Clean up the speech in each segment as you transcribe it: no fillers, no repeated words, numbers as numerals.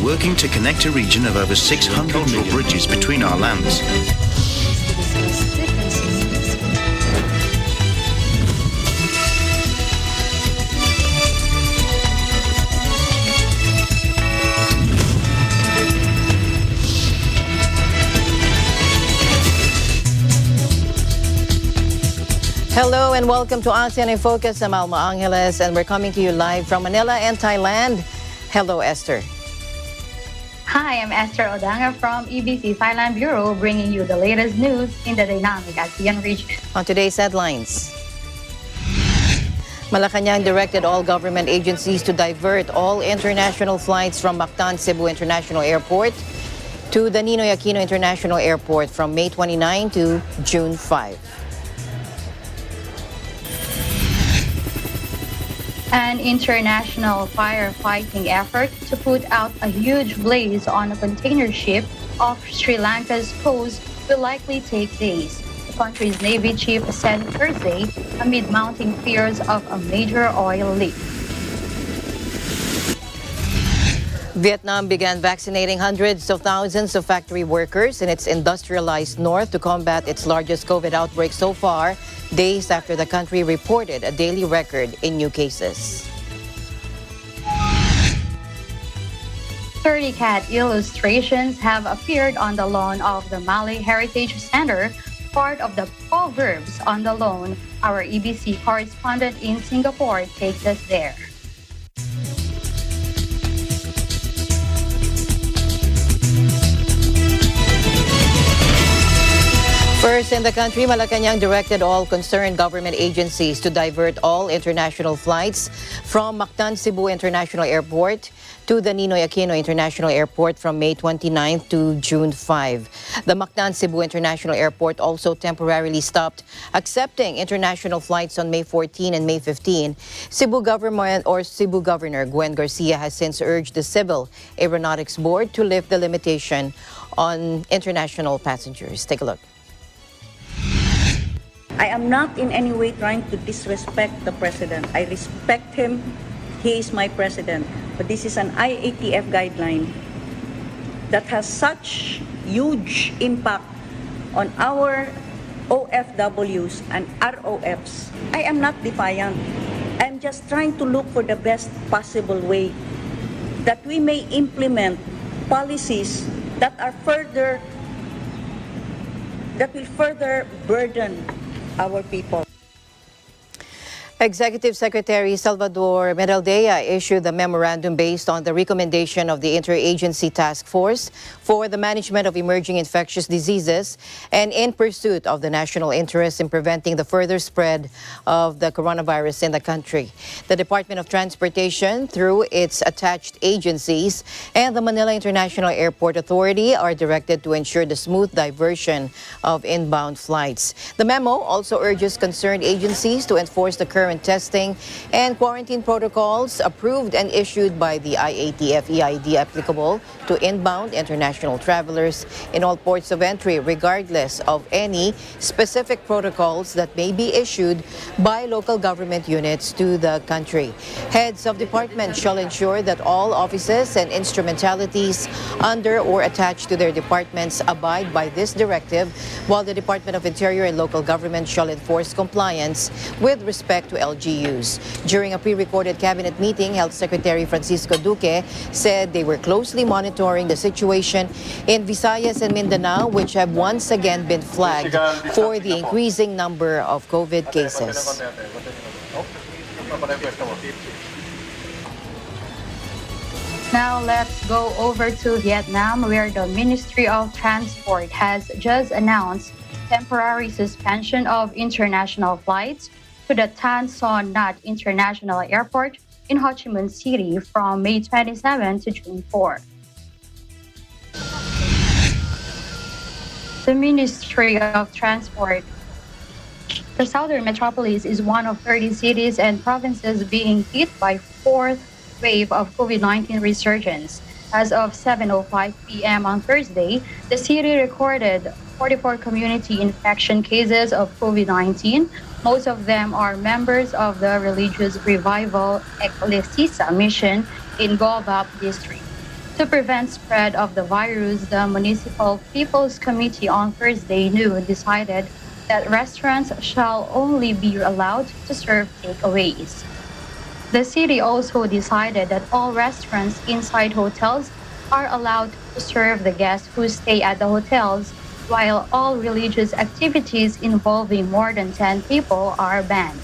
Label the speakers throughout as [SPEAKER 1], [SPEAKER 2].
[SPEAKER 1] working to connect a region of over 600 million bridges between our lands.
[SPEAKER 2] Hello and welcome to ASEAN in Focus. I'm Alma Angeles and we're coming to you live from Manila and Thailand. Hello, Esther.
[SPEAKER 3] Hi, I'm Esther Odanga from EBC Thailand Bureau, bringing you the latest news in the dynamic ASEAN region.
[SPEAKER 2] On today's headlines, Malacanang directed all government agencies to divert all international flights from Mactan Cebu International Airport to the Ninoy Aquino International Airport from May 29 to June 5.
[SPEAKER 3] An international firefighting effort to put out a huge blaze on a container ship off Sri Lanka's coast will likely take days, the country's Navy chief said Thursday, amid mounting fears of a major oil leak.
[SPEAKER 2] Vietnam began vaccinating hundreds of thousands of factory workers in its industrialized north to combat its largest COVID outbreak so far, days after the country reported a daily record in new cases.
[SPEAKER 3] 30 cat illustrations have appeared on the lawn of the Malay Heritage Center, part of the Proverbs on the Lawn. Our EBC correspondent in Singapore takes us there.
[SPEAKER 2] First in the country, Malacanang directed all concerned government agencies to divert all international flights from Mactan Cebu International Airport to the Ninoy Aquino International Airport from May 29 to June 5. The Mactan Cebu International Airport also temporarily stopped accepting international flights on May 14 and May 15. Cebu Governor Gwen Garcia has since urged the Civil Aeronautics Board to lift the limitation on international passengers. Take a look.
[SPEAKER 4] I am not in any way trying to disrespect the president. I respect him. He is my president. But this is an IATF guideline that has such huge impact on our OFWs and ROFs. I am not defiant. I'm just trying to look for the best possible way that we may implement policies that will further burden our people.
[SPEAKER 2] Executive Secretary Salvador Medaldea issued the memorandum based on the recommendation of the Interagency Task Force for the Management of Emerging Infectious Diseases and in pursuit of the national interest in preventing the further spread of the coronavirus in the country. The Department of Transportation, through its attached agencies, and the Manila International Airport Authority are directed to ensure the smooth diversion of inbound flights. The memo also urges concerned agencies to enforce the current testing and quarantine protocols approved and issued by the IATF EID applicable to inbound international travelers in all ports of entry, regardless of any specific protocols that may be issued by local government units to the country. Heads of departments shall ensure that all offices and instrumentalities under or attached to their departments abide by this directive, while the Department of Interior and local government shall enforce compliance with respect to LGUs. During a pre-recorded cabinet meeting, Health Secretary Francisco Duque said they were closely monitoring the situation in Visayas and Mindanao, which have once again been flagged for the increasing number of COVID cases.
[SPEAKER 3] Now let's go over to Vietnam, where the Ministry of Transport has just announced temporary suspension of international flights to the Tan Son Nhat International Airport in Ho Chi Minh City from May 27 to June 4. The Ministry of Transport. The southern metropolis is one of 30 cities and provinces being hit by fourth wave of COVID-19 resurgence. As of 7:05 p.m. on Thursday, the city recorded 44 community infection cases of COVID-19. Most of them are members of the religious revival Ecclesia mission in Go Vap district. To prevent spread of the virus, the Municipal People's Committee on Thursday noon decided that restaurants shall only be allowed to serve takeaways. The city also decided that all restaurants inside hotels are allowed to serve the guests who stay at the hotels, while all religious activities involving more than 10 people are banned.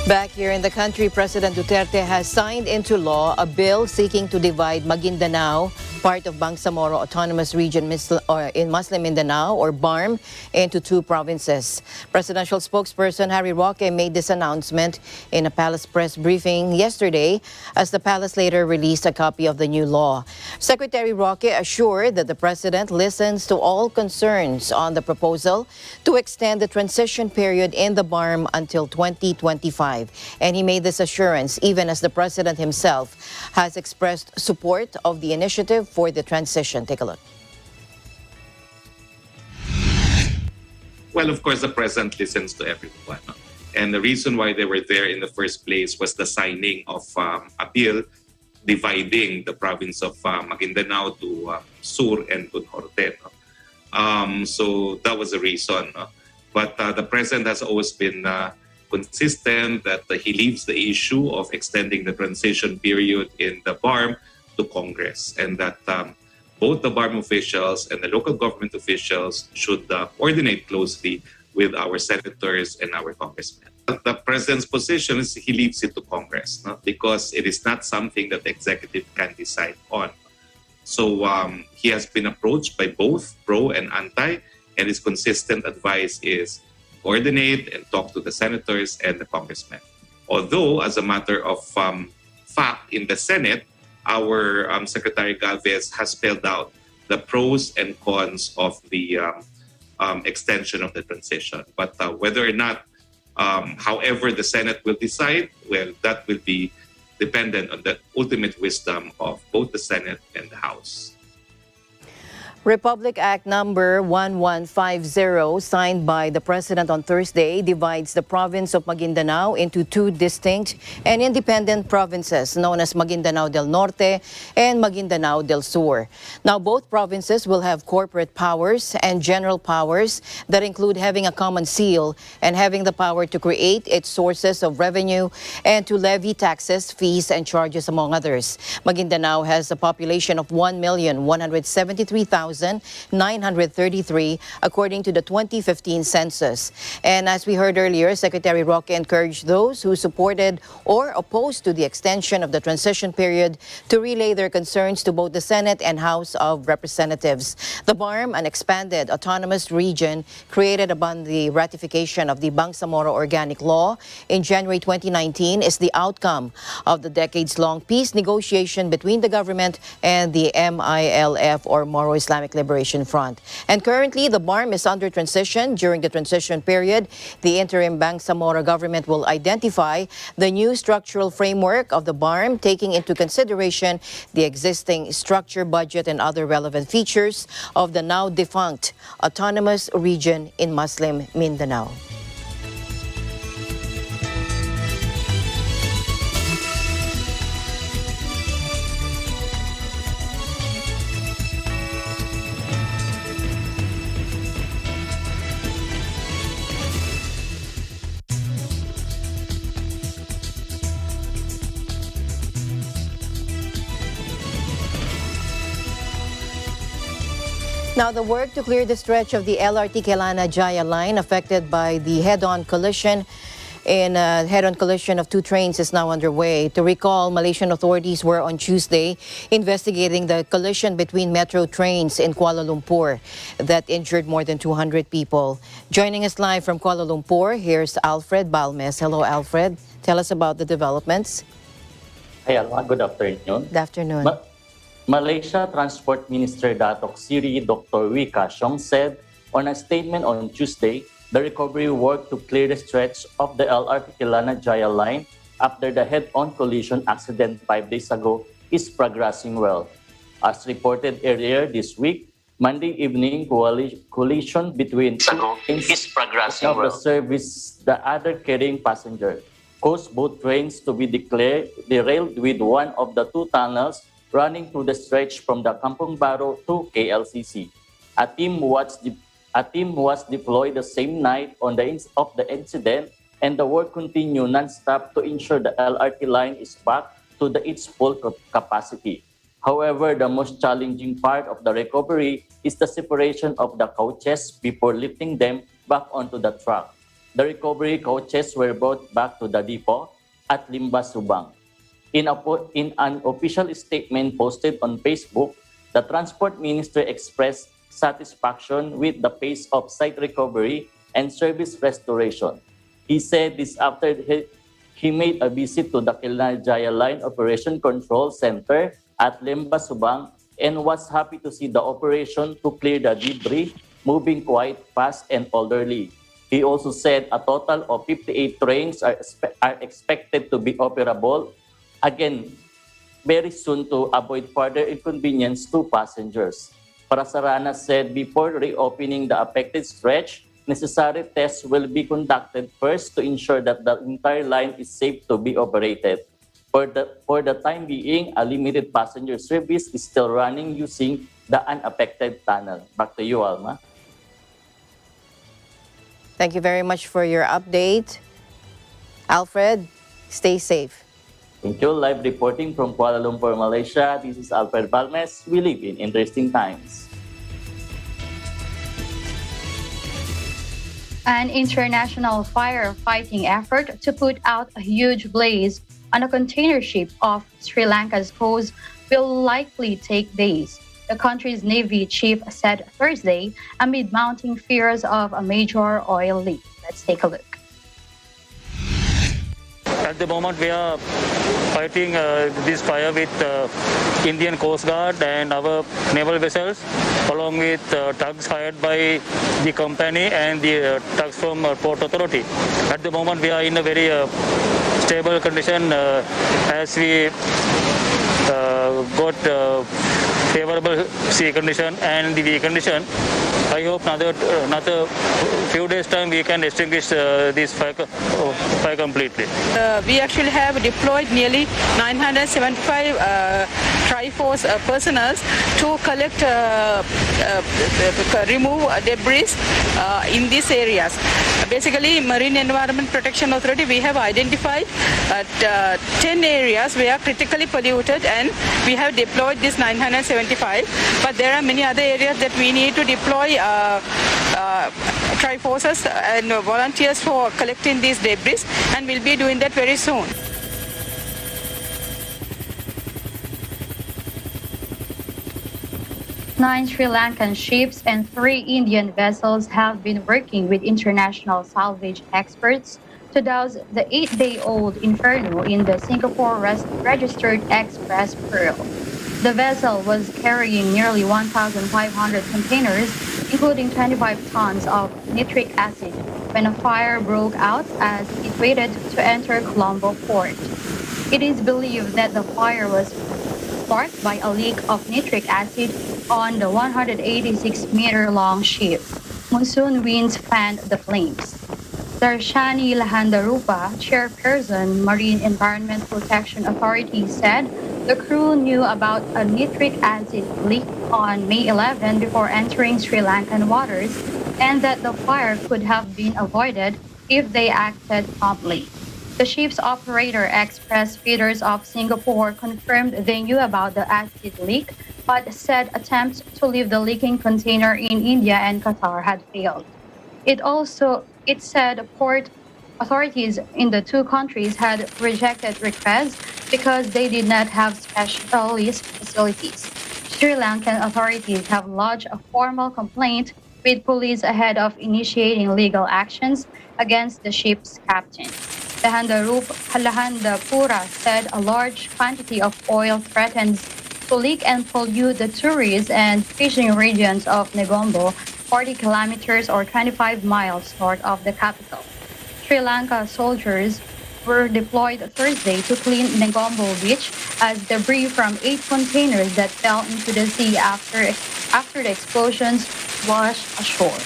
[SPEAKER 2] Back here in the country, President Duterte has signed into law a bill seeking to divide Maguindanao, part of Bangsamoro Autonomous Region in Muslim Mindanao, or BARM, into two provinces. Presidential spokesperson Harry Roque made this announcement in a palace press briefing yesterday, as the palace later released a copy of the new law. Secretary Roque assured that the president listens to all concerns on the proposal to extend the transition period in the BARM until 2025. And he made this assurance even as the president himself has expressed support of the initiative for the transition. Take a look.
[SPEAKER 5] Well, of course, the president listens to everyone. And the reason why they were there in the first place was the signing of a bill dividing the province of Maguindanao to Sur and to Norte. So that was the reason. But the president has always been consistent that he leaves the issue of extending the transition period in the BARM to Congress, and that both the BARM officials and the local government officials should coordinate closely with our senators and our congressmen. The president's position is he leaves it to Congress, because it is not something that the executive can decide on. So he has been approached by both pro and anti, and his consistent advice is coordinate and talk to the senators and the congressmen. Although, as a matter of fact, in the Senate, our Secretary Galvez has spelled out the pros and cons of the extension of the transition. But whether or not, however the Senate will decide, well, that will be dependent on the ultimate wisdom of both the Senate and the House.
[SPEAKER 2] Republic Act number 1150, signed by the President on Thursday, divides the province of Maguindanao into two distinct and independent provinces known as Maguindanao del Norte and Maguindanao del Sur. Now, both provinces will have corporate powers and general powers that include having a common seal and having the power to create its sources of revenue and to levy taxes, fees, and charges, among others. Maguindanao has a population of 1,173,933, according to the 2015 census. And as we heard earlier, Secretary Roque encouraged those who supported or opposed to the extension of the transition period to relay their concerns to both the Senate and House of Representatives. The BARM, an expanded autonomous region created upon the ratification of the Bangsamoro Organic Law in January 2019, is the outcome of the decades-long peace negotiation between the government and the MILF, or Moro Islamic Liberation Front. And currently, the BARM is under transition. During the transition period, the interim Bangsamoro government will identify the new structural framework of the BARM, taking into consideration the existing structure, budget, and other relevant features of the now defunct autonomous region in Muslim Mindanao. Now, the work to clear the stretch of the LRT Kelana Jaya line affected by the head-on collision of two trains is now underway. To recall, Malaysian authorities were on Tuesday investigating the collision between metro trains in Kuala Lumpur that injured more than 200 people. Joining us live from Kuala Lumpur, here's Alfred Balmes. Hello, Alfred. Tell us about the developments.
[SPEAKER 6] Hi, Alma. Good afternoon.
[SPEAKER 2] Good afternoon.
[SPEAKER 6] Malaysia Transport Minister Datuk Seri Dr. Wee Ka Siong said on a statement on Tuesday, the recovery work to clear the stretch of the LRT Kelana Jaya line after the head-on collision accident 5 days ago is progressing well. As reported earlier this week, Monday evening collision between two trains of the service, the other carrying passenger. caused both trains to be derailed with one of the two tunnels running through the stretch from the Kampong Baro to KLCC. A team was deployed the same night of the incident, and the work continued non-stop to ensure the LRT line is back to its full capacity. However, the most challenging part of the recovery is the separation of the coaches before lifting them back onto the track. The recovery coaches were brought back to the depot at Limba, Subang. In an official statement posted on Facebook, the Transport Minister expressed satisfaction with the pace of site recovery and service restoration. He said this after he made a visit to the Kelana Jaya Line Operation Control Center at Limba, Subang, and was happy to see the operation to clear the debris moving quite fast and orderly. He also said a total of 58 trains are expected to be operable again very soon to avoid further inconvenience to passengers. Prasarana said before reopening the affected stretch, necessary tests will be conducted first to ensure that the entire line is safe to be operated. For the time being, a limited passenger service is still running using the unaffected tunnel. Back to you, Alma.
[SPEAKER 2] Thank you very much for your update. Alfred, stay safe.
[SPEAKER 6] Thank you. Live reporting from Kuala Lumpur, Malaysia. This is Alfred Balmes. We live in interesting times.
[SPEAKER 3] An international firefighting effort to put out a huge blaze on a container ship off Sri Lanka's coast will likely take days, the country's Navy chief said Thursday amid mounting fears of a major oil leak. Let's take a look.
[SPEAKER 7] At the moment, we are fighting this fire with Indian Coast Guard and our naval vessels, along with tugs hired by the company and the tugs from Port Authority. At the moment, we are in a very stable condition as we got favorable sea condition and the weak condition. I hope another few days time we can extinguish this fire completely.
[SPEAKER 8] We actually have deployed nearly 975 Triforce personnel to collect, remove debris in these areas. Basically, Marine Environment Protection Authority, we have identified 10 areas where critically polluted, and we have deployed this 975. But there are many other areas that we need to deploy Triforces and volunteers for collecting these debris, and we'll be doing that very soon.
[SPEAKER 3] Nine Sri Lankan ships and 3 Indian vessels have been working with international salvage experts to douse the 8-day-old Inferno in the Singapore-registered Express Pearl. The vessel was carrying nearly 1,500 containers, including 25 tons of nitric acid, when a fire broke out as it waited to enter Colombo port. It is believed that the fire was sparked by a leak of nitric acid on the 186-meter-long ship. Monsoon winds fanned the flames. Darshani Lahandarupa, chairperson, Marine Environment Protection Authority, said the crew knew about a nitric acid leak on May 11 before entering Sri Lankan waters, and that the fire could have been avoided if they acted promptly. The ship's operator, Express Feeders of Singapore, confirmed they knew about the acid leak, but said attempts to leave the leaking container in India and Qatar had failed. It said port authorities in the two countries had rejected requests because they did not have specialist facilities. Sri Lankan authorities have lodged a formal complaint with police ahead of initiating legal actions against the ship's captain. Lahandapura said a large quantity of oil threatens to leak and pollute the tourist and fishing regions of Negombo, 40 kilometers or 25 miles north of the capital. Sri Lanka soldiers were deployed Thursday to clean Negombo Beach as debris from 8 containers that fell into the sea after the explosions washed ashore.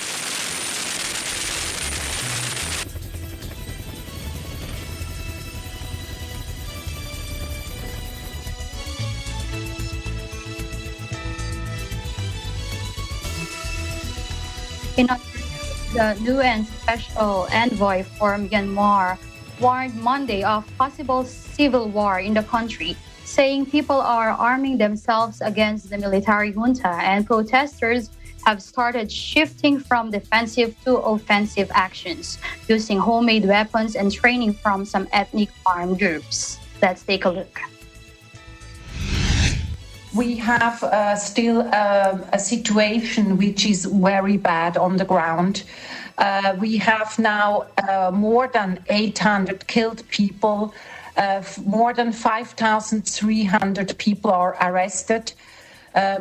[SPEAKER 3] In other news, the UN Special Envoy for Myanmar warned Monday of possible civil war in the country, saying people are arming themselves against the military junta and protesters have started shifting from defensive to offensive actions, using homemade weapons and training from some ethnic armed groups. Let's take a look.
[SPEAKER 9] We have still a situation which is very bad on the ground. We have now more than 800 killed people, more than 5,300 people are arrested,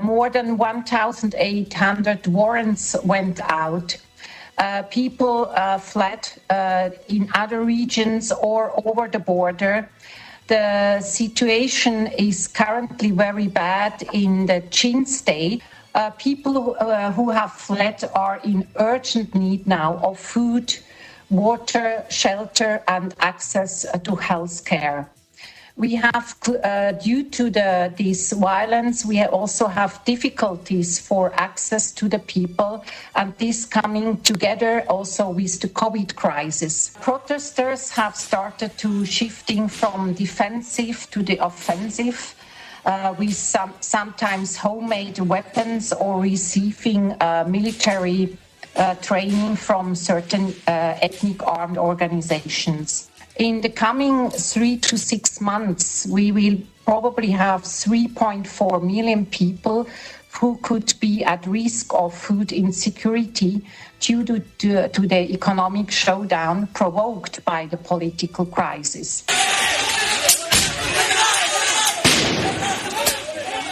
[SPEAKER 9] more than 1,800 warrants went out. People fled in other regions or over the border. The situation is currently very bad in the Chin State. People who have fled are in urgent need now of food, water, shelter, and access to health care. We have, due to this violence, we also have difficulties for access to the people, and this coming together also with the COVID crisis. Protesters have started to shifting from defensive to the offensive, with sometimes homemade weapons or receiving military training from certain ethnic armed organizations. In the coming 3 to 6 months, we will probably have 3.4 million people who could be at risk of food insecurity due to the economic slowdown provoked by the political crisis.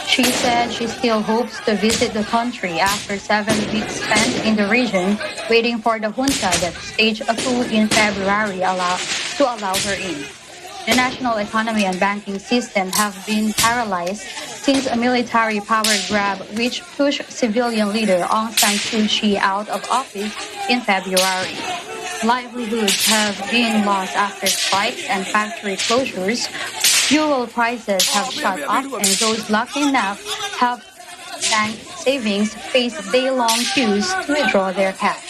[SPEAKER 3] She said she still hopes to visit the country after 7 weeks spent in the region, waiting for the junta that staged a coup in February to allow her in. The national economy and banking system have been paralyzed since a military power grab which pushed civilian leader Aung San Suu Kyi out of office in February. Livelihoods have been lost after strikes and factory closures. Fuel prices have shot up, and those lucky enough have bank savings face day-long queues to withdraw their cash.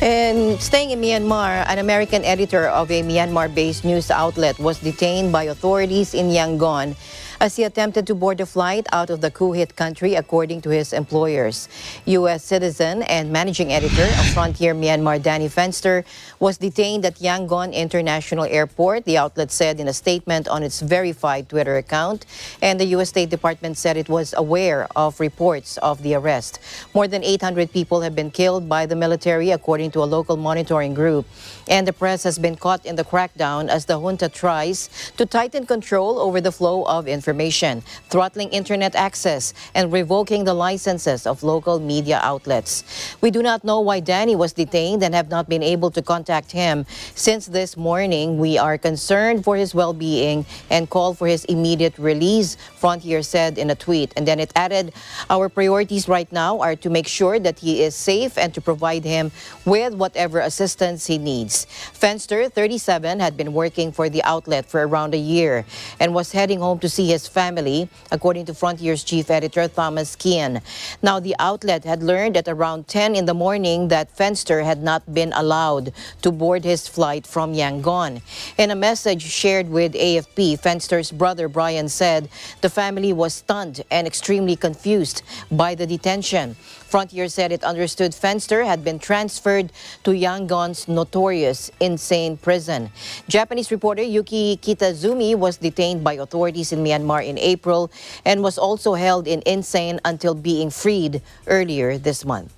[SPEAKER 2] And staying in Myanmar, an American editor of a Myanmar-based news outlet was detained by authorities in Yangon as he attempted to board a flight out of the coup-hit country, according to his employers. U.S. citizen and managing editor of Frontier Myanmar, Danny Fenster, was detained at Yangon International Airport, the outlet said in a statement on its verified Twitter account. And the U.S. State Department said it was aware of reports of the arrest. More than 800 people have been killed by the military, according to a local monitoring group. And the press has been caught in the crackdown as the junta tries to tighten control over the flow of information, throttling internet access and revoking the licenses of local media outlets. We do not know why Danny was detained and have not been able to contact him since this morning. We are concerned for his well-being and call for his immediate release, Frontier said in a tweet. And then it added, our priorities right now are to make sure that he is safe and to provide him with whatever assistance he needs. Fenster, 37, had been working for the outlet for around a year and was heading home to see his family, according to Frontier's chief editor, Thomas Kian. Now, the outlet had learned at around 10 in the morning that Fenster had not been allowed to board his flight from Yangon. In a message shared with AFP, Fenster's brother, Brian, said the family was stunned and extremely confused by the detention. Frontier said it understood Fenster had been transferred to Yangon's notorious insane prison. Japanese reporter Yuki Kitazumi was detained by authorities in Myanmar in April and was also held in insane until being freed earlier this month.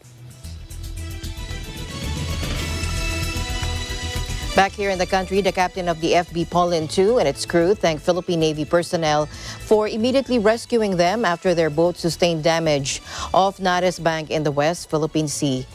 [SPEAKER 2] Back here in the country, the captain of the FB Polin II and its crew thanked Philippine Navy personnel for immediately rescuing them after their boat sustained damage off Nares Bank in the West Philippine Sea.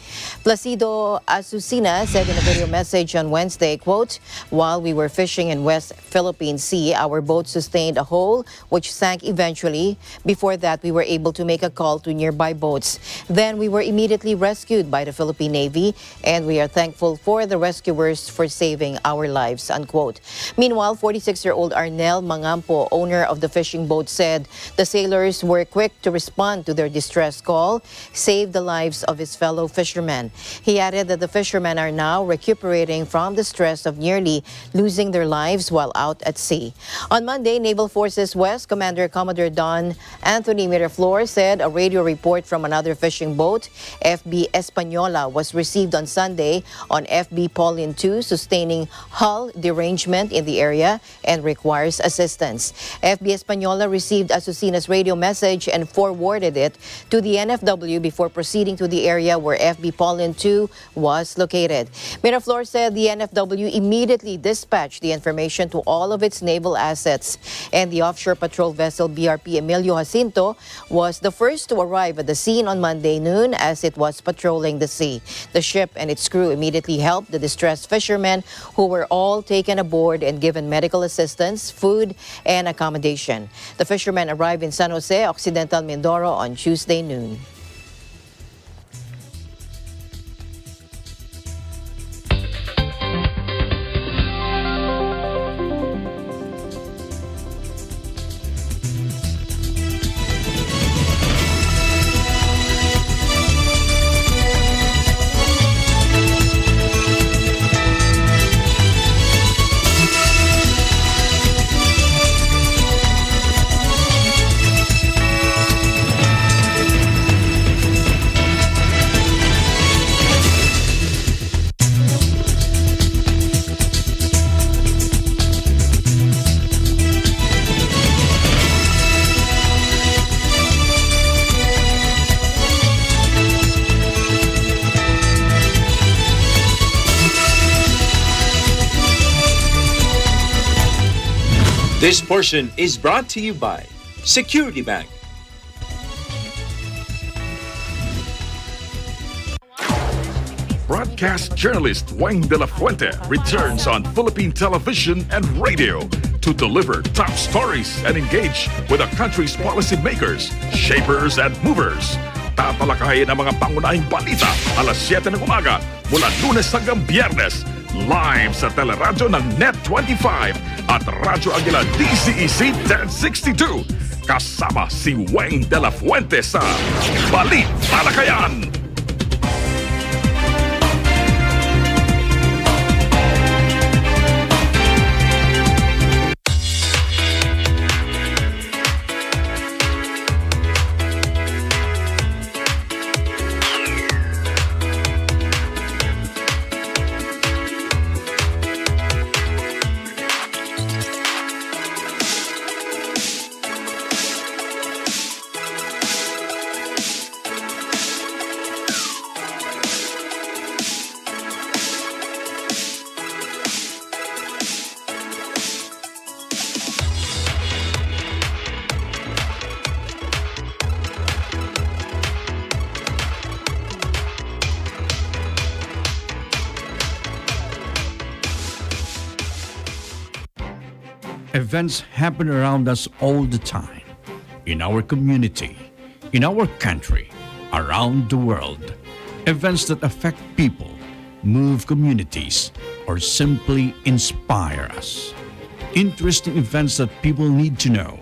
[SPEAKER 2] Placido Azucena said in a video message on Wednesday, quote, while we were fishing in West Philippine Sea, our boat sustained a hole which sank eventually. Before that, we were able to make a call to nearby boats. Then we were immediately rescued by the Philippine Navy, and we are thankful for the rescuers for saving saving our lives, unquote. Meanwhile, 46-year-old Arnel Mangampo, owner of the fishing boat, said the sailors were quick to respond to their distress call, saved the lives of his fellow fishermen. He added that the fishermen are now recuperating from the stress of nearly losing their lives while out at sea. On Monday, Naval Forces West Commander Commodore Don Anthony Miraflor said a radio report from another fishing boat, FB Española, was received on Sunday on FB Pauline 2, sustaining hull derangement in the area and requires assistance. FB Española received Azucena's radio message and forwarded it to the NFW before proceeding to the area where FB Pauline 2 was located. Miraflor said the NFW immediately dispatched the information to all of its naval assets, and the offshore patrol vessel BRP Emilio Jacinto was the first to arrive at the scene on Monday noon as it was patrolling the sea. The ship and its crew immediately helped the distressed fishermen, who were all taken aboard and given medical assistance, food, and accommodation. The fishermen arrived in San Jose, Occidental Mindoro on Tuesday noon.
[SPEAKER 10] This portion is brought to you by Security Bank.
[SPEAKER 11] Broadcast journalist Wayne De La Fuente returns on Philippine television and radio to deliver top stories and engage with the country's policymakers, shapers, and movers. Tatalakayin ang mga pangunahing balita alas 7 ng umaga mula Lunes hanggang Biyernes, live sa teleradyo ng Net25 at Radyo Aguila DCEC 1062. Kasama si Wayne De La Fuente sa Balitalakayan.
[SPEAKER 12] Events happen around us all the time, in our community, in our country, around the world. Events that affect people, move communities, or simply inspire us. Interesting events that people need to know.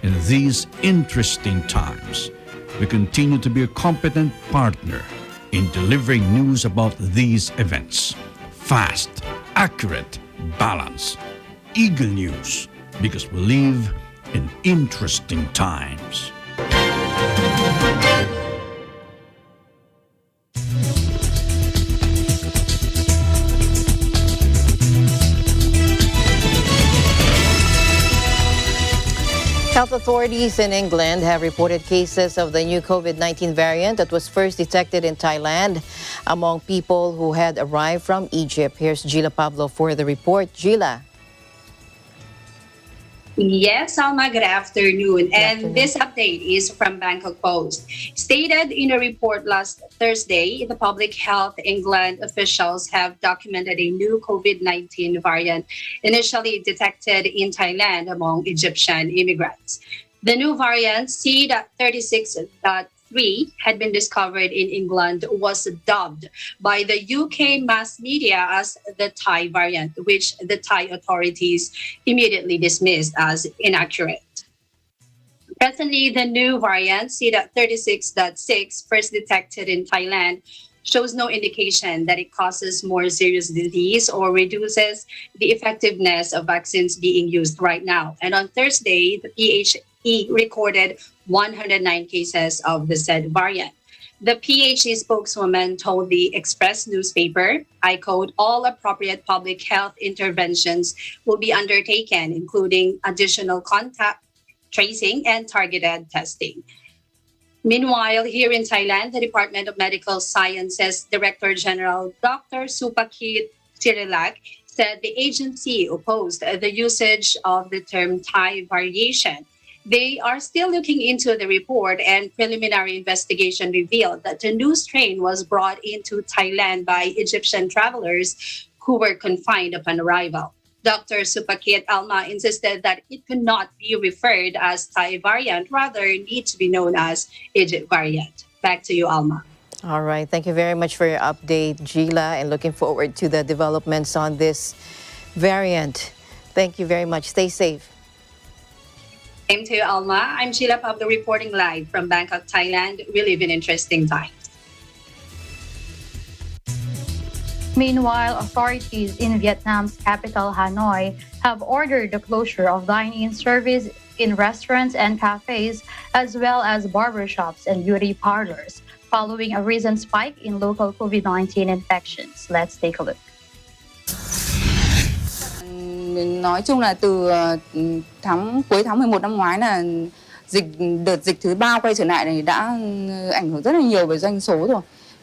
[SPEAKER 12] In these interesting times, we continue to be a competent partner in delivering news about these events. Fast, accurate, balanced. Eagle News, because we live in interesting times.
[SPEAKER 2] Health authorities in England have reported cases of the new COVID-19 variant that was first detected in Thailand among people who had arrived from Egypt. Here's Gila Pablo for the report. Gila.
[SPEAKER 13] Yes, Alma, good afternoon. And this update is from Bangkok Post. Stated in a report last Thursday, the Public Health England officials have documented a new COVID-19 variant initially detected in Thailand among Egyptian immigrants. The new variant, C.36.3 BA.3 had been discovered in England was dubbed by the UK mass media as the Thai variant, which the Thai authorities immediately dismissed as inaccurate. Presently, the new variant, C.36.6, first detected in Thailand, shows no indication that it causes more serious disease or reduces the effectiveness of vaccines being used right now. And on Thursday, the PHE recorded 109 cases of the said variant. The PHE spokeswoman told the Express newspaper, I quote, all appropriate public health interventions will be undertaken, including additional contact tracing and targeted testing. Meanwhile, here in Thailand, the Department of Medical Sciences Director General Dr. Supakit Sirilak said the agency opposed the usage of the term Thai variation. They are still looking into the report, and preliminary investigation revealed that the new strain was brought into Thailand by Egyptian travelers who were confined upon arrival. Dr. Supakit Alma insisted that it could not be referred as Thai variant, rather need to be known as Egypt variant. Back to you, Alma.
[SPEAKER 2] All right. Thank you very much for your update, Gila, and looking forward to the developments on this variant. Thank you very much. Stay safe.
[SPEAKER 13] Same to you, Alma. I'm Sheila Pablo reporting live from Bangkok, Thailand. We live in interesting times.
[SPEAKER 3] Meanwhile, authorities in Vietnam's capital, Hanoi, have ordered the closure of dine-in service in restaurants and cafes, as well as barbershops and beauty parlors, following a recent spike in local COVID-19 infections. Let's take a look.
[SPEAKER 14] Nói chung là từ cuối tháng 11 năm ngoái là đợt dịch thứ 3 quay trở lại này đã ảnh hưởng rất là nhiều về doanh số rồi.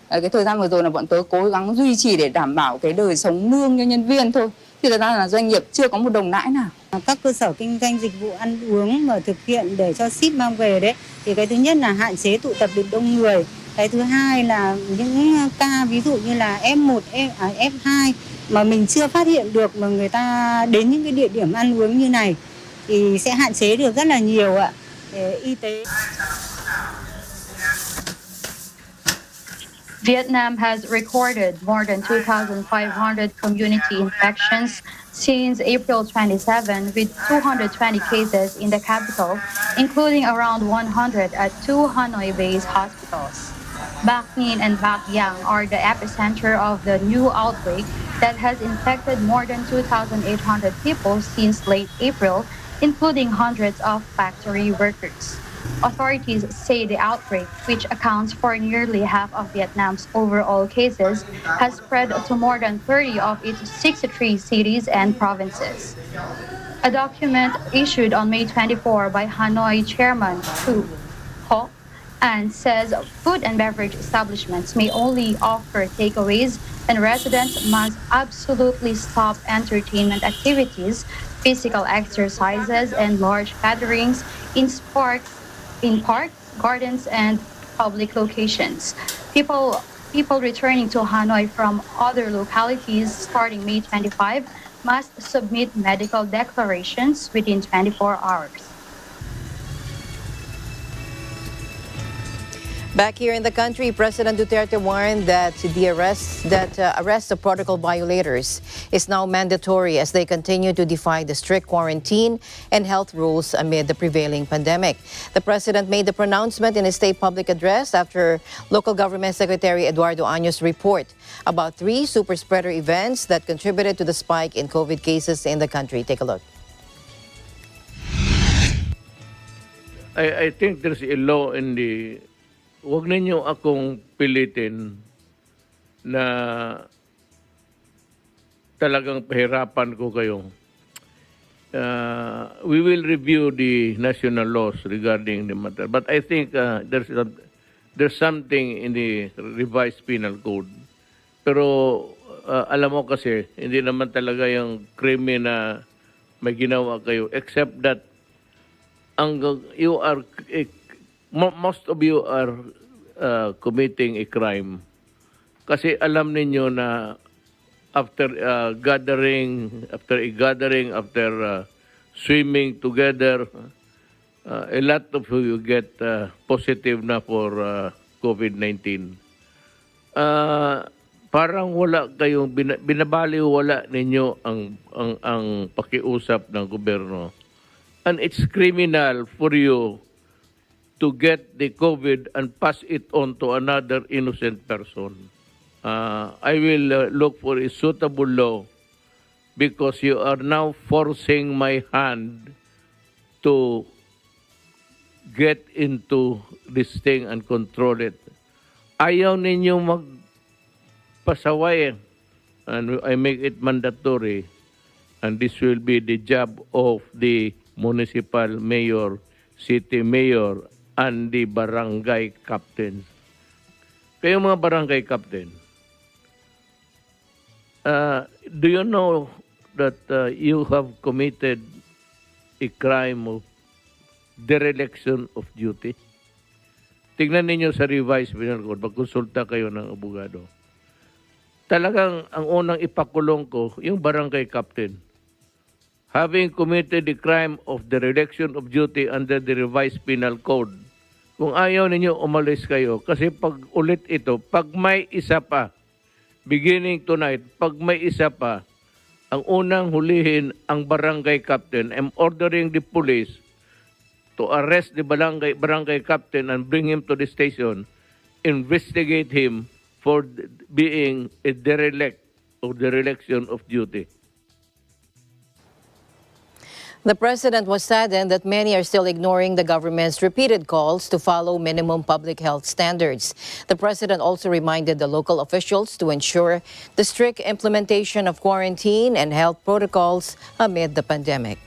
[SPEAKER 14] Cái thời gian vừa rồi là bọn tớ cố gắng duy trì để đảm bảo cái đời sống lương cho nhân viên thôi. Thì thật ra là doanh nghiệp chưa có một đồng lãi nào.
[SPEAKER 15] Các cơ sở kinh doanh dịch vụ ăn uống mà thực hiện để cho ship mang về đấy, thì cái thứ nhất là hạn chế tụ tập được đông người. Cái thứ hai là những ca ví dụ như là F1, F2 mà mình chưa phát hiện được mà người ta đến những cái địa điểm ăn uống như này thì sẽ hạn chế được rất là nhiều ạ. Y tế.
[SPEAKER 3] Vietnam has recorded more than 2,500 community infections since April 27, with 220 cases in the capital, including around 100 at two Hanoi-based hospitals. Bac Ninh and Bac Giang are the epicenter of the new outbreak that has infected more than 2,800 people since late April, including hundreds of factory workers. Authorities say the outbreak, which accounts for nearly half of Vietnam's overall cases, has spread to more than 30 of its 63 cities and provinces. A document issued on May 24 by Hanoi Chairman Thu Ho and says food and beverage establishments may only offer takeaways, and residents must absolutely stop entertainment activities, physical exercises, and large gatherings in parks, gardens, and public locations. People returning to Hanoi from other localities starting May 25 must submit medical declarations within 24 hours.
[SPEAKER 2] Back here in the country, President Duterte warned that the arrest of protocol violators is now mandatory as they continue to defy the strict quarantine and health rules amid the prevailing pandemic. The president made the pronouncement in a state public address after local government secretary Eduardo Año's report about 3 super spreader events that contributed to the spike in COVID cases in the country. Take a look.
[SPEAKER 16] I think there's a law in the... Huwag ninyo akong pilitin na talagang pahirapan ko kayo. We will review the national laws regarding the matter. But I think there's something in the revised penal code. Pero alam mo kasi, hindi naman talaga yung krimi na may ginawa kayo. Except that most of you are committing a crime. Kasi alam ninyo na after gathering, after swimming together, a lot of you get positive na for COVID-19. Parang wala kayong binabaliwala ninyo ang pakiusap ng gobyerno. And it's criminal for you to get the COVID and pass it on to another innocent person. I will look for a suitable law because you are now forcing my hand to get into this thing and control it. Ayaw ninyo magpasaway and I make it mandatory, and this will be the job of the municipal mayor, city mayor, and the barangay captains. Kayo mga barangay captain, do you know that you have committed a crime of dereliction of duty? Tignan ninyo sa revised penal code, magkonsulta kayo ng abogado. Talagang ang unang ipakulong ko, yung barangay captain. Having committed the crime of dereliction of duty under the revised penal code. Kung ayaw ninyo, umalis kayo. Kasi pag ulit ito, pag may isa pa, beginning tonight, pag may isa pa, ang unang hulihin ang barangay captain. I'm ordering the police to arrest the barangay captain and bring him to the station, investigate him for being a derelict of dereliction of duty.
[SPEAKER 2] The president was saddened that many are still ignoring the government's repeated calls to follow minimum public health standards. The president also reminded the local officials to ensure the strict implementation of quarantine and health protocols amid the pandemic.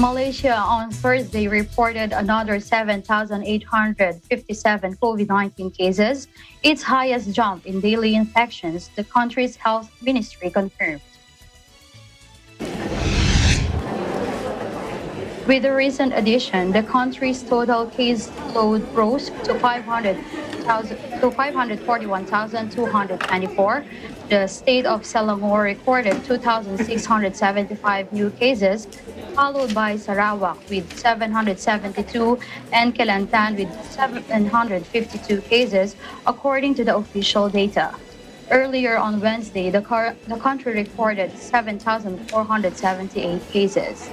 [SPEAKER 3] Malaysia on Thursday reported another 7,857 COVID-19 cases, its highest jump in daily infections, the country's health ministry confirmed. With the recent addition, the country's total case load rose to 541,224. The state of Selangor recorded 2,675 new cases, followed by Sarawak with 772 and Kelantan with 752 cases, according to the official data. Earlier on Wednesday, the country recorded 7,478 cases.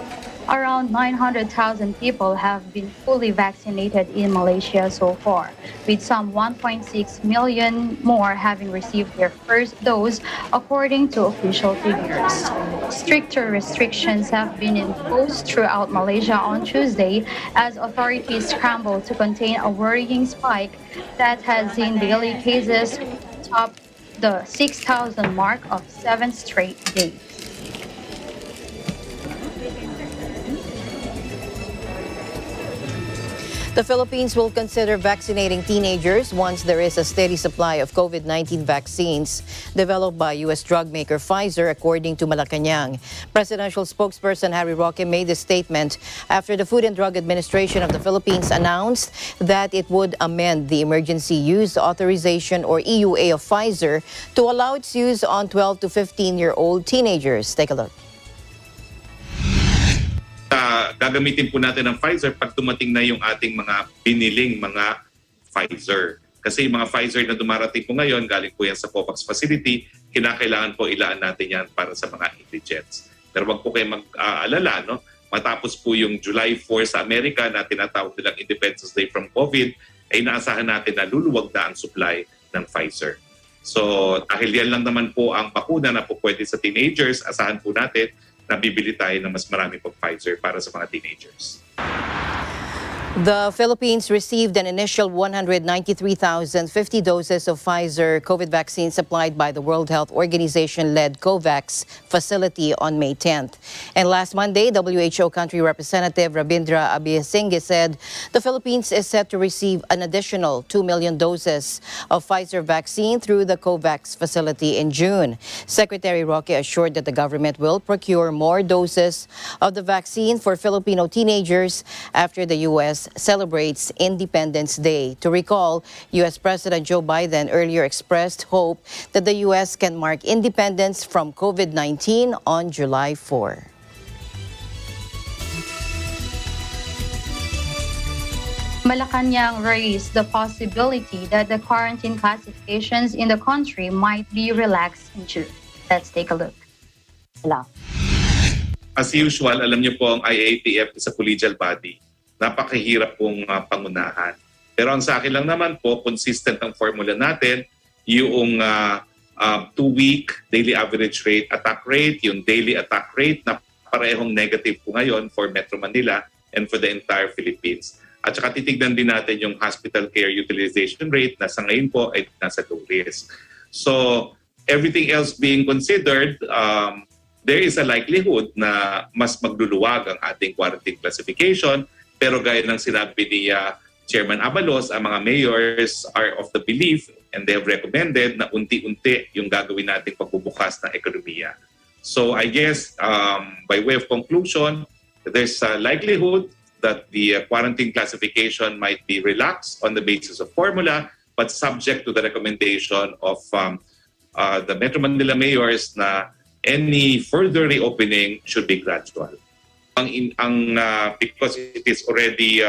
[SPEAKER 3] Around 900,000 people have been fully vaccinated in Malaysia so far, with some 1.6 million more having received their first dose, according to official figures. Stricter restrictions have been imposed throughout Malaysia on Tuesday as authorities scramble to contain a worrying spike that has seen daily cases top the 6,000 mark of 7 straight days.
[SPEAKER 2] The Philippines will consider vaccinating teenagers once there is a steady supply of COVID-19 vaccines developed by U.S. drug maker Pfizer, according to Malacanang. Presidential spokesperson Harry Roque made this statement after the Food and Drug Administration of the Philippines announced that it would amend the emergency use authorization or EUA of Pfizer to allow its use on 12 to 15-year-old teenagers. Take a look.
[SPEAKER 5] Gagamitin po natin ang Pfizer pag dumating na yung ating mga biniling mga Pfizer. Kasi yung mga Pfizer na dumarating po ngayon, galing po yan sa COVAX facility, kinakailangan po ilaan natin yan para sa mga indigents. Pero wag po kayo mag-aalala, no? Matapos po yung July 4 sa Amerika na tinatawag nilang Independence Day from COVID, ay inaasahan natin na luluwag na ang supply ng Pfizer. So dahil yan lang naman po ang bakuna na po pwede sa teenagers, asahan po natin na bibili tayo ng mas marami pag Pfizer para sa mga teenagers.
[SPEAKER 2] The Philippines received an initial 193,050 doses of Pfizer COVID vaccine supplied by the World Health Organization-led COVAX facility on May 10th. And last Monday, WHO Country Representative Rabindra Abiyasinghe said the Philippines is set to receive an additional 2 million doses of Pfizer vaccine through the COVAX facility in June. Secretary Roque assured that the government will procure more doses of the vaccine for Filipino teenagers after the U.S. U.S. celebrates Independence Day. To recall, U.S. President Joe Biden earlier expressed hope that the U.S. can mark independence from COVID-19 on July 4.
[SPEAKER 3] Malacanang raised the possibility that the quarantine classifications in the country might be relaxed in June. Let's take a look.
[SPEAKER 5] As usual, alam niyo po ang IATF is a collegial body. Napakahirap pong pangunahan. Pero ang sa akin lang naman po, consistent ang formula natin, yung 2-week daily average rate, attack rate, yung daily attack rate na parehong negative po ngayon for Metro Manila and for the entire Philippines. At saka titignan din natin yung hospital care utilization rate na sa ngayon po ay nasa low risk. So everything else being considered, there is a likelihood na mas magluluwag ang ating quarantine classification. Pero gaya ng sinabi ni Chairman Abalos, ang mga mayors are of the belief and they have recommended na unti-unti yung gagawin nating pagbubukas ng ekonomiya. So I guess by way of conclusion, there's a likelihood that the quarantine classification might be relaxed on the basis of formula, but subject to the recommendation of the Metro Manila mayors na any further reopening should be gradual. Because it is already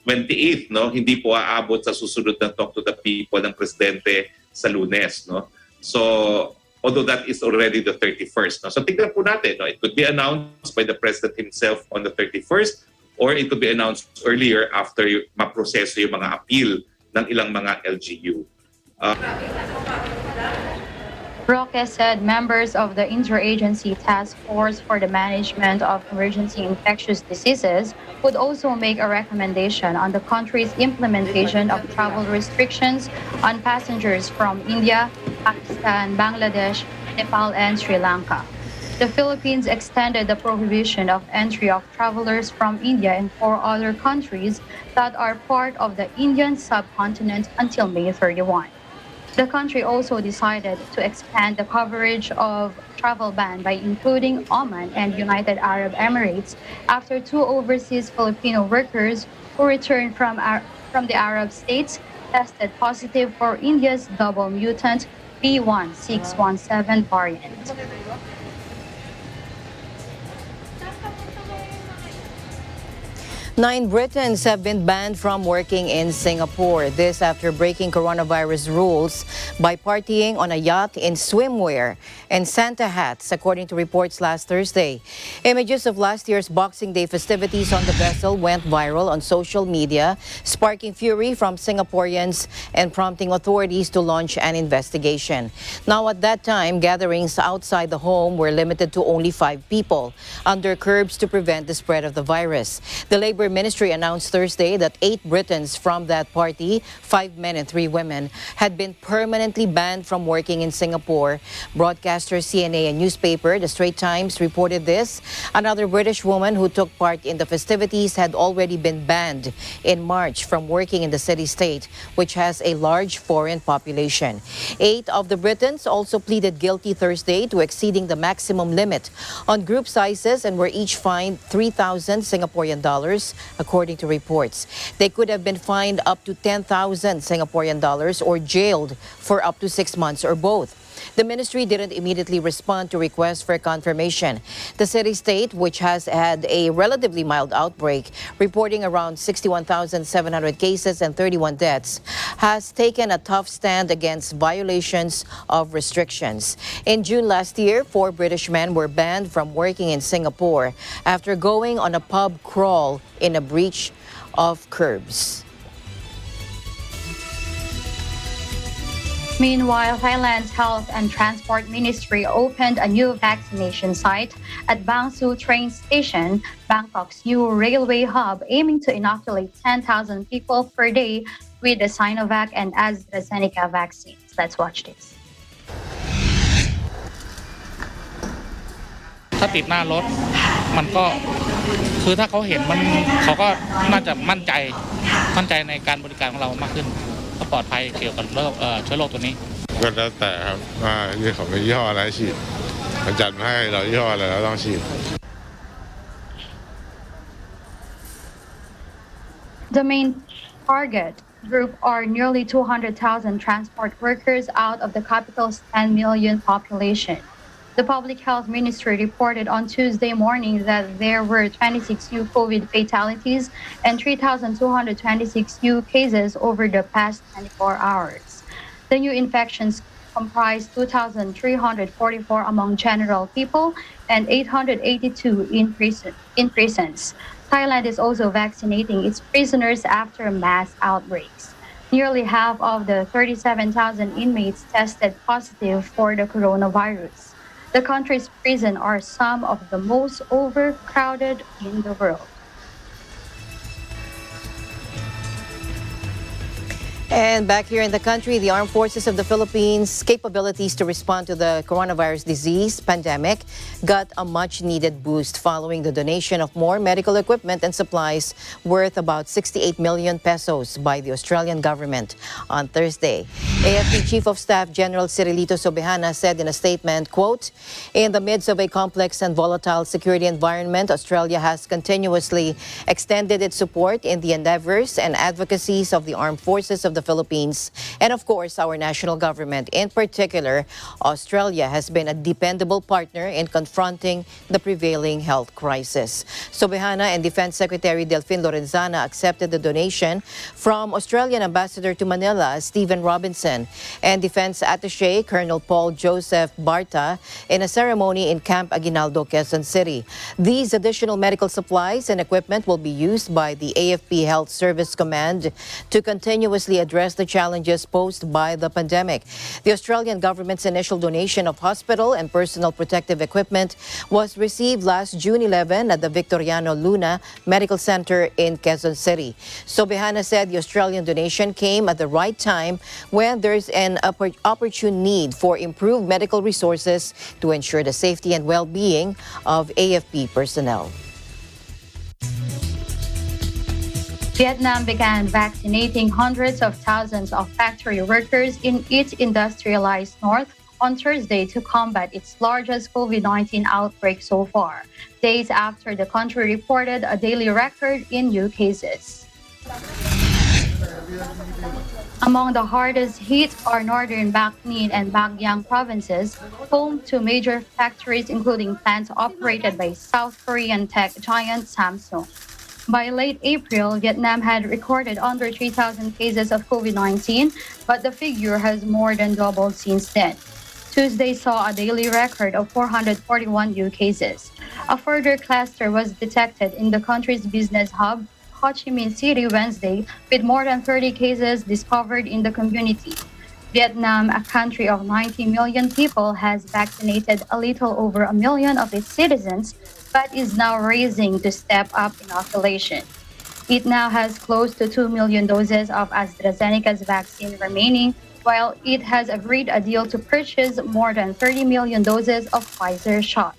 [SPEAKER 5] 28th, no, hindi po aabot sa susunod na talk to the people ng presidente sa Lunes, no. So although that is already the 31st, no. So tignan po natin, no, it could be announced by the president himself on the 31st or it could be announced earlier after maproseso yung mga appeal ng ilang mga LGU.
[SPEAKER 3] Roque said members of the Interagency Task Force for the Management of Emergency Infectious Diseases would also make a recommendation on the country's implementation of travel restrictions on passengers from India, Pakistan, Bangladesh, Nepal, and Sri Lanka. The Philippines extended the prohibition of entry of travelers from India and 4 other countries that are part of the Indian subcontinent until May 31. The country also decided to expand the coverage of travel ban by including Oman and United Arab Emirates after 2 overseas Filipino workers who returned from the Arab states tested positive for India's double mutant B1617 variant.
[SPEAKER 2] 9 Britons have been banned from working in Singapore. This after breaking coronavirus rules by partying on a yacht in swimwear and Santa hats, according to reports last Thursday. Images of last year's Boxing Day festivities on the vessel went viral on social media, sparking fury from Singaporeans and prompting authorities to launch an investigation. Now, at that time, gatherings outside the home were limited to only 5 people under curbs to prevent the spread of the virus. The Labor Ministry announced Thursday that 8 Britons from that party, 5 men and 3 women, had been permanently banned from working in Singapore. Broadcaster CNA and newspaper The Straits Times reported this. Another British woman who took part in the festivities had already been banned in March from working in the city-state, which has a large foreign population. 8 of the Britons also pleaded guilty Thursday to exceeding the maximum limit on group sizes and were each fined 3,000 Singaporean dollars. According to reports, they could have been fined up to 10,000 Singaporean dollars or jailed for up to 6 months or both. The ministry didn't immediately respond to requests for confirmation. The city-state, which has had a relatively mild outbreak, reporting around 61,700 cases and 31 deaths, has taken a tough stand against violations of restrictions. In June last year, 4 British men were banned from working in Singapore after going on a pub crawl in a breach of curbs.
[SPEAKER 3] Meanwhile, Thailand's Health and Transport Ministry opened a new vaccination site at Bang Sue train station, Bangkok's new railway hub, aiming to inoculate 10,000 people per day with the Sinovac and AstraZeneca vaccines. Let's watch this.
[SPEAKER 17] ถ้าติดหน้ารถมันก็คือถ้าเขาเห็นมันเขาก็น่าจะมั่นใจในการบริการของเรามากขึ้นก็ปลอดภัยเกี่ยวกับโรคเชื้อโรคตัวนี้ก็แล้วแต่ครับว่ายี่ห้อยี่ห้ออะไรฉีดมันจัดมาให้เรายี่ห้ออะไรเราต้องฉีด
[SPEAKER 3] The main target group are nearly 200,000 transport workers out of the capital's 10 million population. The Public Health Ministry reported on Tuesday morning that there were 26 new COVID fatalities and 3,226 new cases over the past 24 hours. The new infections comprise 2,344 among general people and 882 in prisons. Thailand is also vaccinating its prisoners after mass outbreaks. Nearly half of the 37,000 inmates tested positive for the coronavirus. The country's prisons are some of the most overcrowded in the world.
[SPEAKER 2] And back here in the country, the Armed Forces of the Philippines' capabilities to respond to the coronavirus disease pandemic got a much-needed boost following the donation of more medical equipment and supplies worth about 68 million pesos by the Australian government on Thursday. AFP Chief of Staff General Cirilito Sobejana said in a statement, quote, "In the midst of a complex and volatile security environment, Australia has continuously extended its support in the endeavors and advocacies of the Armed Forces of the Philippines and, of course, our national government. In particular, Australia has been a dependable partner in confronting the prevailing health crisis." Sobejana and Defense Secretary Delfin Lorenzana accepted the donation from Australian Ambassador to Manila, Stephen Robinson, and Defense Attaché Colonel Paul Joseph Barta in a ceremony in Camp Aguinaldo, Quezon City. These additional medical supplies and equipment will be used by the AFP Health Service Command to continuously address the challenges posed by the pandemic. The Australian government's initial donation of hospital and personal protective equipment was received last June 11 at the Victoriano Luna Medical Center in Quezon City. Sobejana said the Australian donation came at the right time when there's an opportune need for improved medical resources to ensure the safety and well-being of AFP personnel.
[SPEAKER 3] Vietnam began vaccinating hundreds of thousands of factory workers in its industrialized north on Thursday to combat its largest COVID-19 outbreak so far, days after the country reported a daily record in new cases. Among the hardest hit are northern Bac Ninh and Bac Giang provinces, home to major factories including plants operated by South Korean tech giant Samsung. By late April, Vietnam had recorded under 3,000 cases of COVID-19, but the figure has more than doubled since then. Tuesday saw a daily record of 441 new cases. A further cluster was detected in the country's business hub, Ho Chi Minh City, Wednesday, with more than 30 cases discovered in the community. Vietnam, a country of 90 million people, has vaccinated a little over 1 million of its citizens, but is now racing to step up inoculation. It now has close to 2 million doses of AstraZeneca's vaccine remaining, while it has agreed a deal to purchase more than 30 million doses of Pfizer shot.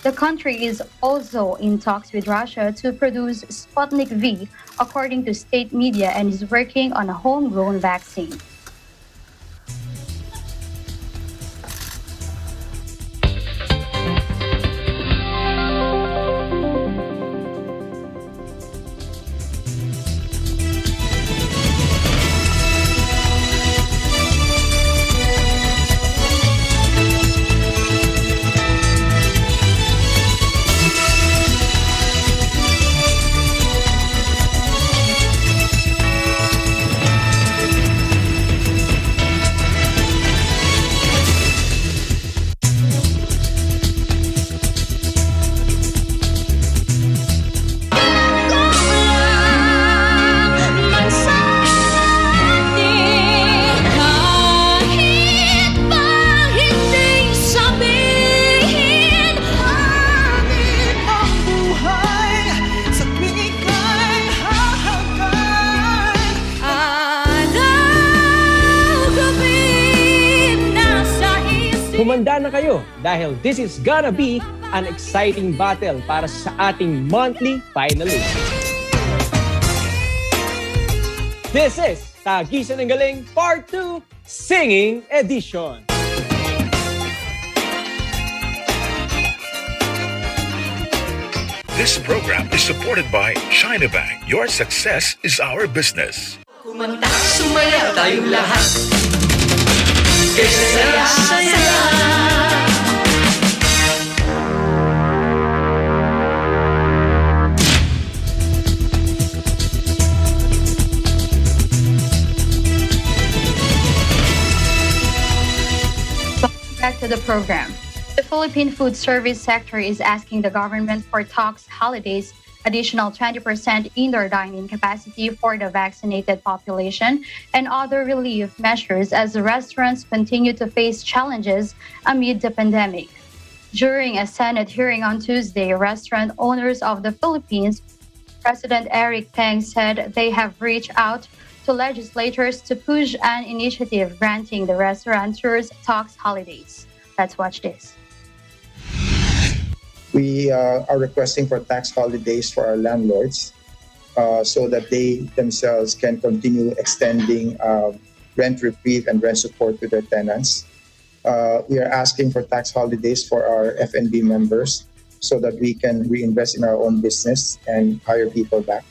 [SPEAKER 3] The country is also in talks with Russia to produce Sputnik V, according to state media, and is working on a homegrown vaccine.
[SPEAKER 18] Humanda na kayo dahil this is gonna be an exciting battle para sa ating monthly finalists. This is Tagisan ng Galing Part 2 Singing Edition.
[SPEAKER 11] This program is supported by China Bank. Your success is our business.
[SPEAKER 19] Kumanta, sumaya tayong lahat. Saya-saya.
[SPEAKER 3] Back to the program. The Philippine food service sector is asking the government for tax holidays, additional 20% indoor dining capacity for the vaccinated population, and other relief measures as the restaurants continue to face challenges amid the pandemic. During a Senate hearing on Tuesday, Restaurant Owners of the Philippines, President Eric Peng said they have reached out to legislators to push an initiative granting the restaurateurs tax holidays. Let's watch this.
[SPEAKER 20] We are requesting for tax holidays for our landlords so that they themselves can continue extending rent reprieve and rent support to their tenants. We are asking for tax holidays for our F&B members so that we can reinvest in our own business and hire people back.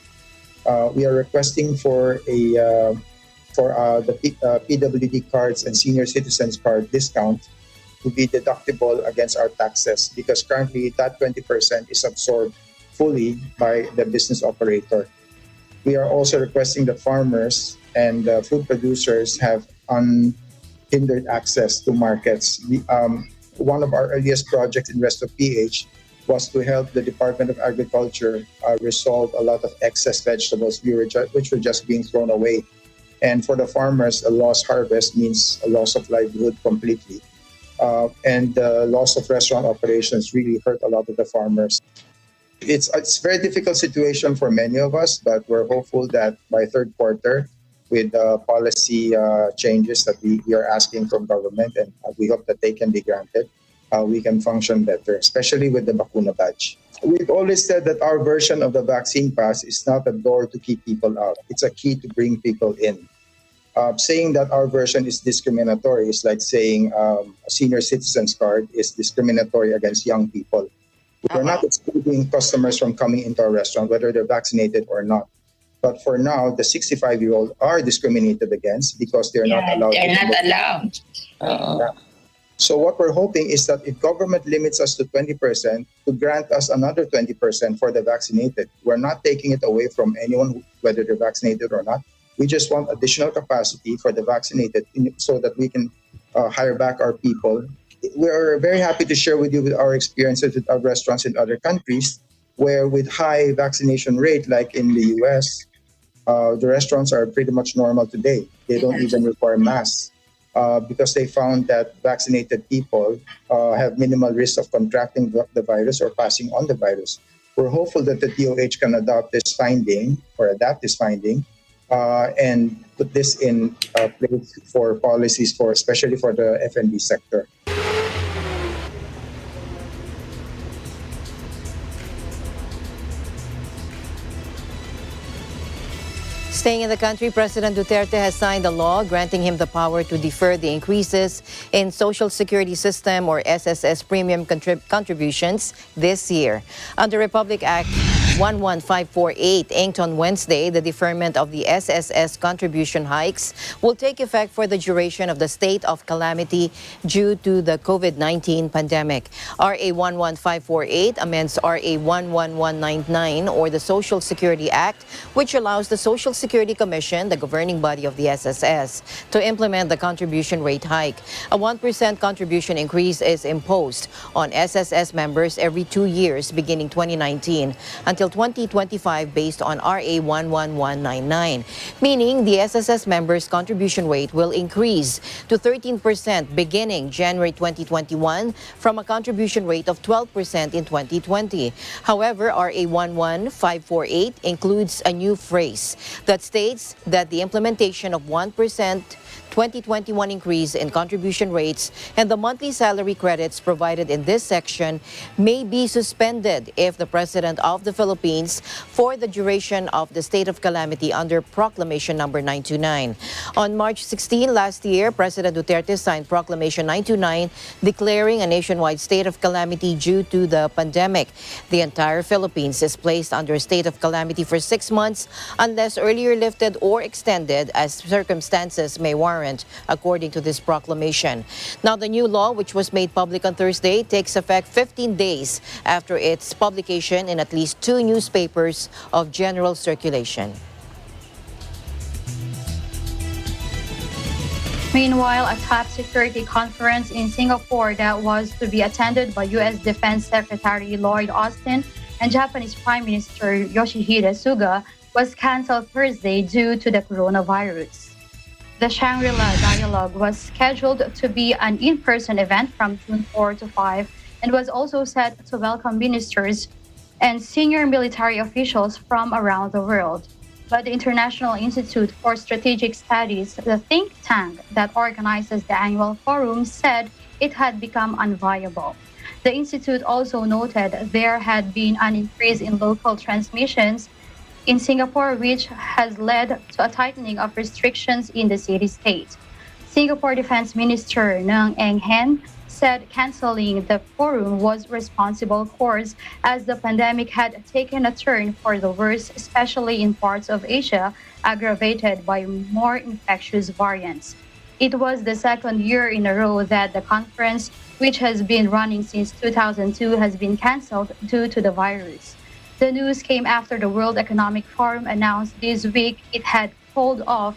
[SPEAKER 20] We are requesting for the PWD cards and senior citizens card discount to be deductible against our taxes because currently that 20% is absorbed fully by the business operator. We are also requesting that farmers and food producers have unhindered access to markets. One of our earliest projects in Resto PH was to help the Department of Agriculture resolve a lot of excess vegetables which were just being thrown away. And for the farmers, a lost harvest means a loss of livelihood completely. And the loss of restaurant operations really hurt a lot of the farmers. It's a very difficult situation for many of us, but we're hopeful that by third quarter, with policy changes that we are asking from government, and we hope that they can be granted, we can function better, especially with the Bakuna badge. We've always said that our version of the vaccine pass is not a door to keep people out. It's a key to bring people in. Saying that our version is discriminatory is like saying a senior citizens card is discriminatory against young people. We're not excluding customers from coming into our restaurant, whether they're vaccinated or not. But for now, the 65-year-olds are discriminated against because they're not allowed.
[SPEAKER 19] They're not allowed.
[SPEAKER 20] So what we're hoping is that if government limits us to 20%, to grant us another 20% for the vaccinated. We're not taking it away from anyone, whether they're vaccinated or not. We just want additional capacity for the vaccinated so that we can hire back our people. We're very happy to share with you with our experiences with our restaurants in other countries, where with high vaccination rate, like in the US, the restaurants are pretty much normal today. They don't even require masks. Because they found that vaccinated people have minimal risk of contracting the virus or passing on the virus. We're hopeful that the DOH can adapt this finding and put this in place for policies especially for the F&B sector.
[SPEAKER 2] Staying in the country, President Duterte has signed a law granting him the power to defer the increases in Social Security System or SSS premium contributions this year. Under Republic Act 11548, inked on Wednesday, the deferment of the SSS contribution hikes will take effect for the duration of the state of calamity due to the COVID-19 pandemic. RA 11548 amends RA 11199 or the Social Security Act, which allows the Social Security Commission, the governing body of the SSS, to implement the contribution rate hike. A 1% contribution increase is imposed on SSS members every 2 years beginning 2019 until 2025 based on RA 11199, meaning the SSS members' contribution rate will increase to 13% beginning January 2021 from a contribution rate of 12% in 2020. However, RA 11548 includes a new phrase that states that the implementation of 1% 2021 increase in contribution rates and the monthly salary credits provided in this section may be suspended if the President of the Philippines for the duration of the state of calamity under Proclamation number 929. On March 16 last year, President Duterte signed Proclamation 929 declaring a nationwide state of calamity due to the pandemic. The entire Philippines is placed under a state of calamity for 6 months unless earlier lifted or extended as circumstances may warrant, according to this proclamation. Now, the new law, which was made public on Thursday, takes effect 15 days after its publication in at least 2 newspapers of general circulation.
[SPEAKER 3] Meanwhile, a top security conference in Singapore that was to be attended by U.S. Defense Secretary Lloyd Austin and Japanese Prime Minister Yoshihide Suga was canceled Thursday due to the coronavirus. The Shangri-La Dialogue was scheduled to be an in-person event from June 4 to 5 and was also set to welcome ministers and senior military officials from around the world. But the International Institute for Strategic Studies, the think tank that organizes the annual forum, said it had become unviable. The institute also noted there had been an increase in local transmissions in Singapore, which has led to a tightening of restrictions in the city-state. Singapore Defense Minister Ng Eng Hen said canceling the forum was responsible course as the pandemic had taken a turn for the worse, especially in parts of Asia, aggravated by more infectious variants. It was the second year in a row that the conference, which has been running since 2002, has been canceled due to the virus. The news came after the World Economic Forum announced this week it had called off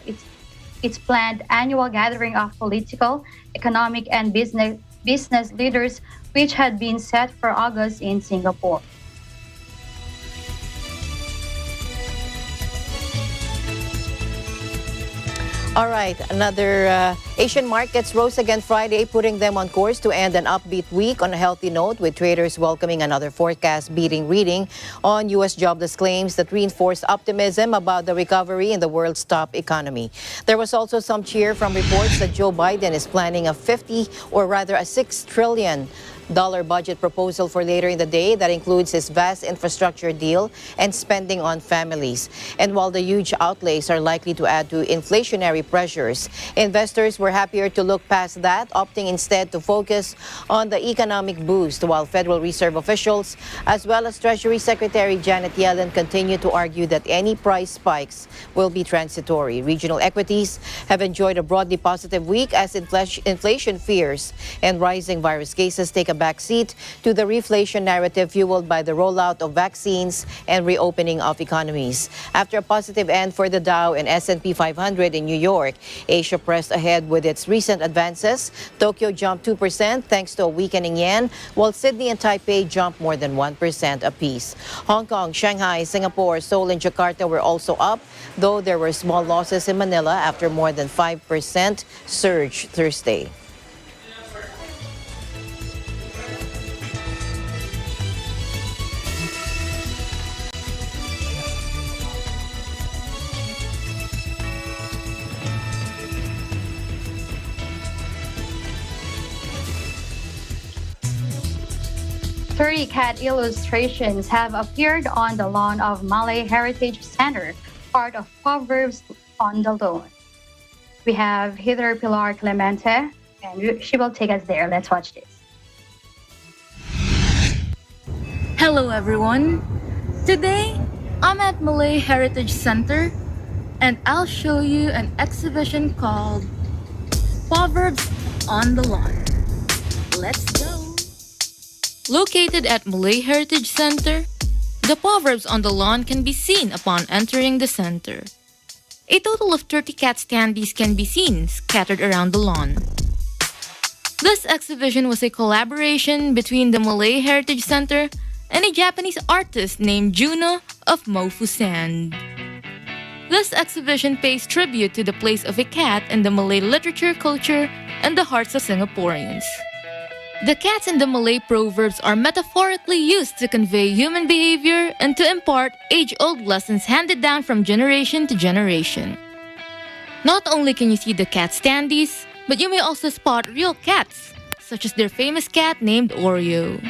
[SPEAKER 3] its planned annual gathering of political, economic, and business leaders, which had been set for August in Singapore.
[SPEAKER 2] All right, another Asian markets rose again Friday, putting them on course to end an upbeat week on a healthy note, with traders welcoming another forecast-beating reading on U.S. jobless claims that reinforced optimism about the recovery in the world's top economy. There was also some cheer from reports that Joe Biden is planning a $6 trillion budget proposal for later in the day that includes his vast infrastructure deal and spending on families. And while the huge outlays are likely to add to inflationary pressures, investors were happier to look past that, opting instead to focus on the economic boost, while Federal Reserve officials, as well as Treasury Secretary Janet Yellen, continue to argue that any price spikes will be transitory. Regional equities have enjoyed a broadly positive week as inflation fears and rising virus cases take a backseat to the reflation narrative fueled by the rollout of vaccines and reopening of economies. After a positive end for the Dow and S&P 500 in New York, Asia pressed ahead with its recent advances. Tokyo jumped 2% thanks to a weakening yen, while Sydney and Taipei jumped more than 1% apiece. Hong Kong, Shanghai, Singapore, Seoul, and Jakarta were also up, though there were small losses in Manila after more than 5% surge Thursday.
[SPEAKER 3] Cat illustrations have appeared on the lawn of Malay Heritage Center, part of Proverbs on the Lawn. We have Heather Pilar Clemente, and she will take us there. Let's watch this.
[SPEAKER 21] Hello everyone. Today, I'm at Malay Heritage Center, and I'll show you an exhibition called Proverbs on the Lawn. Let's go. Located at Malay Heritage Center, the Proverbs on the Lawn can be seen upon entering the center. A total of 30 cat standees can be seen scattered around the lawn. This exhibition was a collaboration between the Malay Heritage Center and a Japanese artist named Juno of Mofu Sand. This exhibition pays tribute to the place of a cat in the Malay literature, culture, and the hearts of Singaporeans. The cats in the Malay proverbs are metaphorically used to convey human behavior and to impart age-old lessons handed down from generation to generation. Not only can you see the cat standees, but you may also spot real cats, such as their famous cat named Oreo.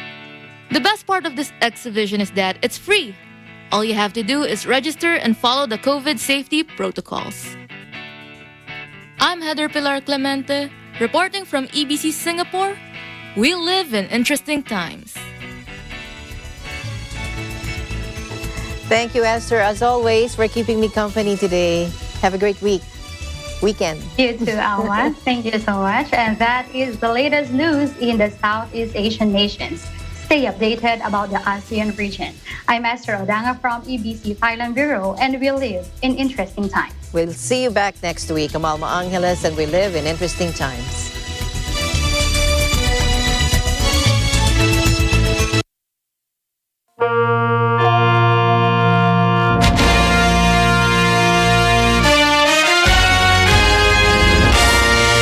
[SPEAKER 21] The best part of this exhibition is that it's free. All you have to do is register and follow the COVID safety protocols. I'm Heather Pilar Clemente, reporting from EBC Singapore. We live in interesting times.
[SPEAKER 2] Thank you, Esther, as always, for keeping me company today. Have a great weekend.
[SPEAKER 3] You too, Alma. Thank you so much. And that is the latest news in the Southeast Asian nations. Stay updated about the ASEAN region. I'm Esther Odanga from EBC Thailand Bureau, and we live in interesting times.
[SPEAKER 2] We'll see you back next week. I'm Alma Angeles, and we live in interesting times.